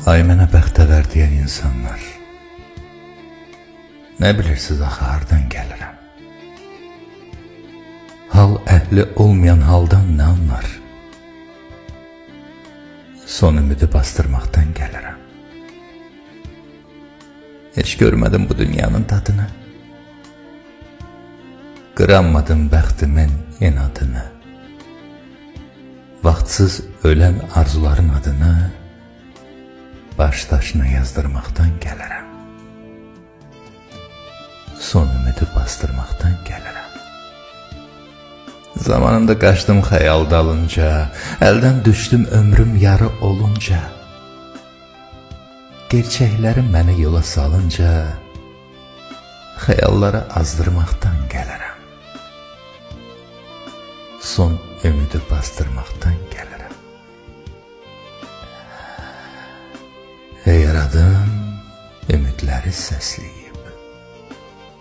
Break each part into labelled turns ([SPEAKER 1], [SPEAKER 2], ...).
[SPEAKER 1] Ay mənə bəxtəvər deyən insanlar, nə bilirsiniz axı hardan gəlirəm? Hal əhli olmayan haldan nə anlar? Son ümidi bastırmaqdan gəlirəm. Heç görmədim bu dünyanın tadını, qıranmadım bəxtimin inadını. Vaxtsız ölən arzuların adını baş daşına yazdırmaqdan gəlirəm. Son ümidi bastırmaqdan gəlirəm. Zamanında qaçdım xəyal dalınca, əldən düşdüm ömrüm yarı olunca. Gerçəklərim məni yola salınca, xəyalları azdırmaqdan gəlirəm. Son ümidi bastırmaqdan gəlirəm. Ey yaradım, ümidləri səsləyib,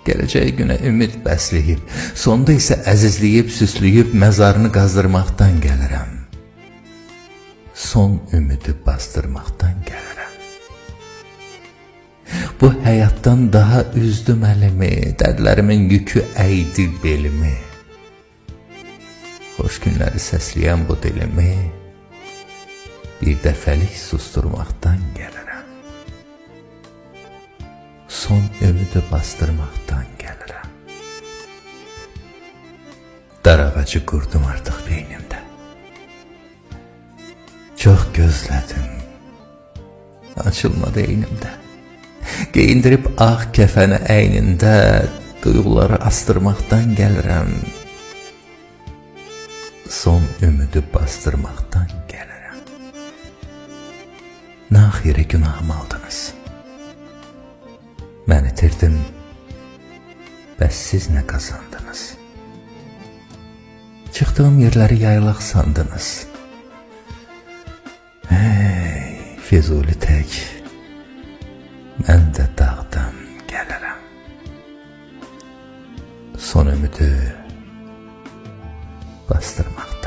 [SPEAKER 1] gələcək günə ümid bəsləyib, sonda isə əzizləyib, süsləyib, məzarını qazdırmaqdan gəlirəm. Son ümidi bastırmaqdan gəlirəm. Bu həyatdan daha üzdüm əlimi, dərdlərimin yükü əydi belimi. Xoş günləri səsləyən bu dilimi bir dəfəlik susturmaqdan gəlirəm. Son ümidi bastırmaqdan gəlirəm. Dar ağacı qurdum artıq beynimdə. Çox gözlədim, açılmadı eynimdə. Geyindirib ağ kəfəni əynində, duyğuları astırmaqdan gəlirəm. Son ümidi bastırmaqdan gəlirəm. Naxiri günahımı aldınız. Mən itirdim, bəs siz nə qazandınız? Çıxdığım yerləri yaylaq sandınız. Hey, Füzuli tək, mən də dağdan gəlirəm. Son ümidi bastırmaqdan.